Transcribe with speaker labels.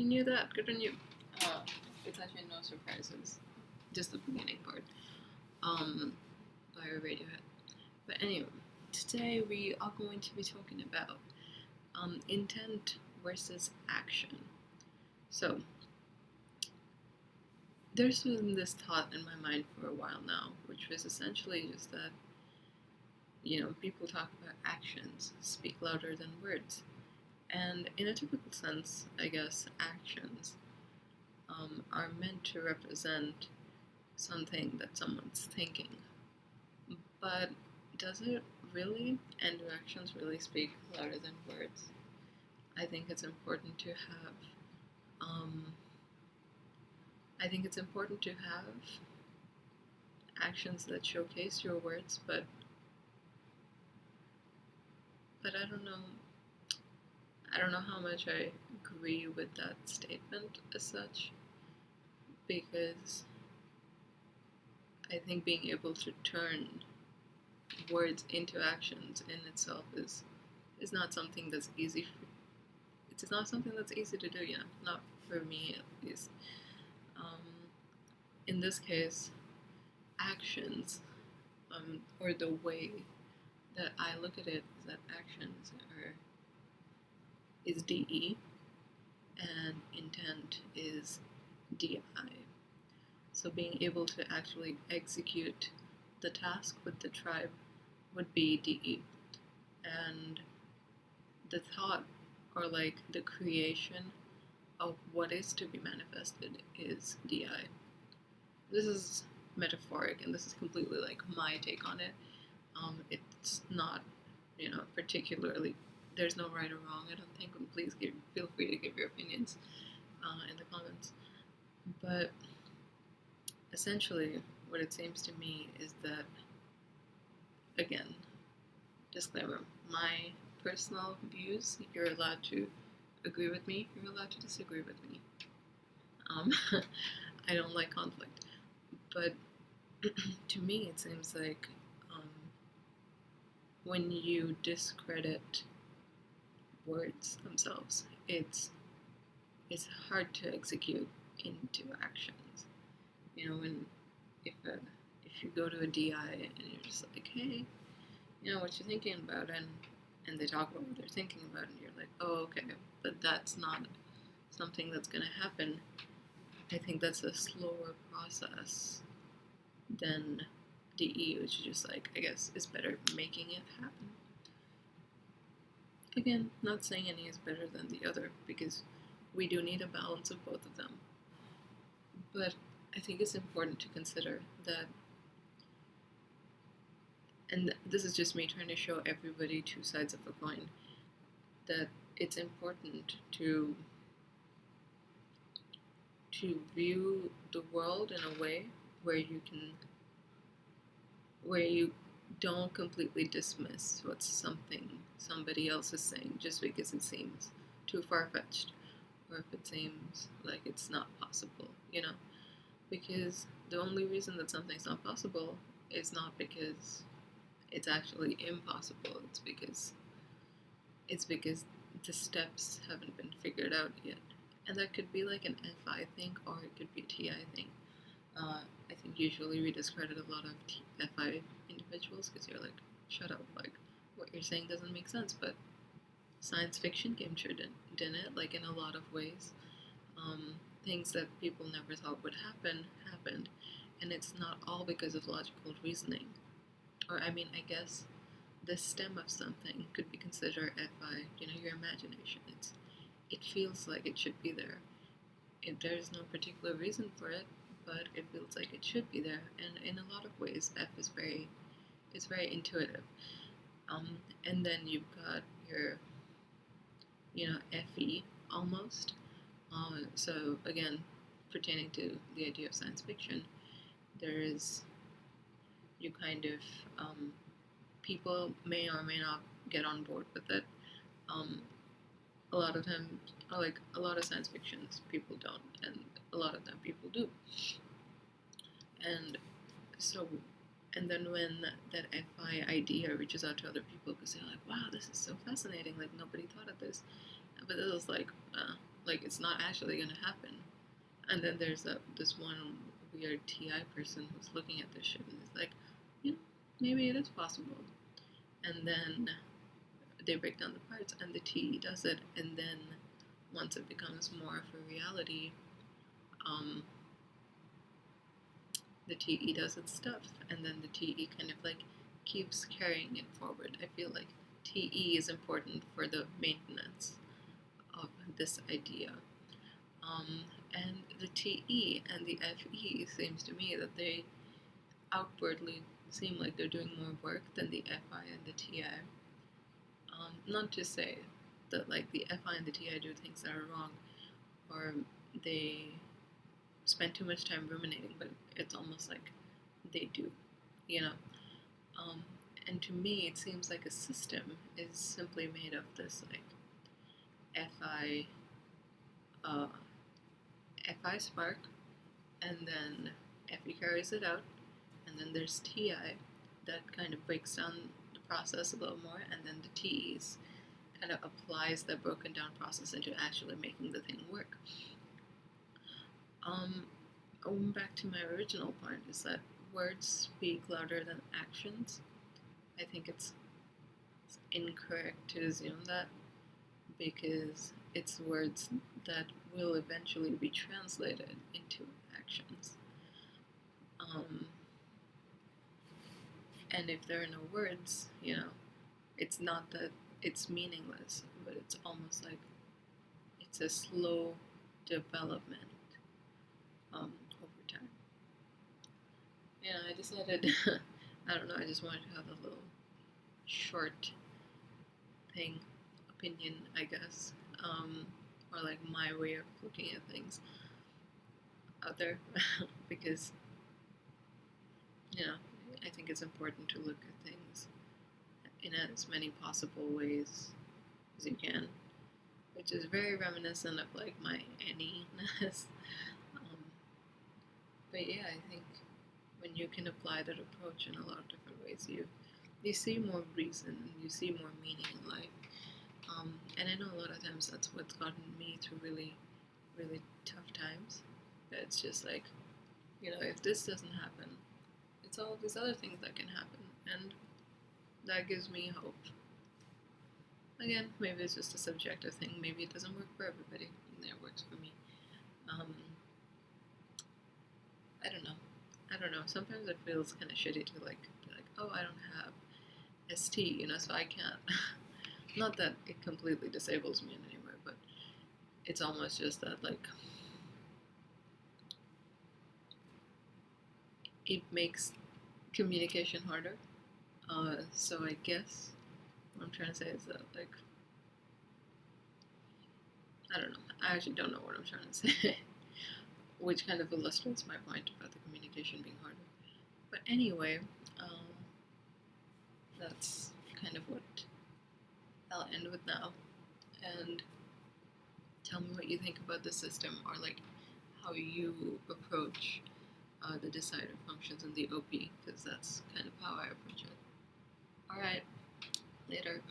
Speaker 1: knew that. Good on you. It's actually no surprises. Just the beginning part. By Radiohead. But anyway, today we are going to be talking about intent versus action. So, there's been this thought in my mind for a while now, which was essentially just that, people talk about actions speak louder than words. And in a typical sense, I guess, actions are meant to represent something that someone's thinking. But does it really? And do actions really speak louder than words? I think it's important to have actions that showcase your words, but I don't know how much I agree with that statement as such, because I think being able to turn words into actions in itself is not something that's easy. It's not something that's easy to do, not for me at least. In this case, actions, or the way that I look at it is that actions is DE and intent is DI. So being able to actually execute the task with the tribe would be DE. And the thought, or like the creation of what is to be manifested, is DI. This is metaphoric, and this is completely like my take on it. It's not, particularly, there's no right or wrong, I don't think, and please feel free to give your opinions in the comments. But essentially, what it seems to me is that, again, disclaimer, my personal views, you're allowed to agree with me, you're allowed to disagree with me. I don't like conflict. But to me, it seems like when you discredit words themselves, it's hard to execute into actions. If you go to a DI and you're just like, hey, what you're thinking about, and they talk about what they're thinking about, and you're like, oh, okay, but that's not something that's going to happen. I think that's a slower process than DE, which is just like, I guess, is better making it happen. Again, not saying any is better than the other, because we do need a balance of both of them. But I think it's important to consider that, and this is just me trying to show everybody two sides of a coin, that it's important to view the world in a way where you don't completely dismiss what somebody else is saying just because it seems too far-fetched, or if it seems like it's not possible, because the only reason that something's not possible is not because it's actually impossible, it's because the steps haven't been figured out yet. And that could be like an FI thing, or it could be a TI thing. I think usually we discredit a lot of FI individuals because you're like, shut up, like, what you're saying doesn't make sense. But science fiction came true, didn't it? Like, in a lot of ways. Things that people never thought would happen, happened. And it's not all because of logical reasoning. Or, I guess the stem of something could be considered FI, your imagination. It feels like it should be there. There's no particular reason for it, but it feels like it should be there. And in a lot of ways, F is very intuitive. And then you've got your, FE almost. So again, pertaining to the idea of science fiction, there is, you kind of, people may or may not get on board with it. A lot of times, like a lot of science fictions, people don't, and a lot of them people do. And so, and then when that FI idea reaches out to other people, because they're like, wow, this is so fascinating, like nobody thought of this. But it was like, like it's not actually gonna happen. And then there's this one weird TI person who's looking at this shit and is like, you know, maybe it is possible. And then they break down the parts, and the TE does it, and then once it becomes more of a reality, um, the TE does its stuff, and then the TE kind of like keeps carrying it forward. I feel like TE is important for the maintenance of this idea. And the TE and the FE seems to me that they outwardly seem like they're doing more work than the FI and the TI. Not to say that like the FI and the TI do things that are wrong, or they spend too much time ruminating, but it's almost like they do, you know. Um, and to me, it seems like a system is simply made of this like FI, uh, FI spark, and then FE carries it out, and then there's TI that kind of breaks down the process a little more, and then the TEs kind of applies that broken down process into actually making the thing work. Going back to my original point is that words speak louder than actions. I think it's incorrect to assume that, because it's words that will eventually be translated into actions. And if there are no words, it's not that it's meaningless, but it's almost like it's a slow development over time. Yeah, I decided, I don't know, I just wanted to have a little short thing, opinion, I guess, or like my way of looking at things out there, because, I think it's important to look at things in as many possible ways as you can, which is very reminiscent of like my Annie-ness. But yeah, I think when you can apply that approach in a lot of different ways, you see more reason, you see more meaning in life. And I know a lot of times that's what's gotten me through really, really tough times. That it's just like, if this doesn't happen, it's all these other things that can happen, and that gives me hope. Again, maybe it's just a subjective thing. Maybe it doesn't work for everybody, and it works for me. I don't know. Sometimes it feels kind of shitty to be like, oh, I don't have ST, so I can't. Not that it completely disables me in any way, but it's almost just that like it makes communication harder. So I guess what I'm trying to say is that like I don't know. I actually don't know what I'm trying to say, which kind of illustrates my point about the communication being harder. But anyway, that's kind of what I'll end with now. And tell me what you think about the system, or like how you approach the decider functions in the OP, because that's kind of how I approach it. Alright, later.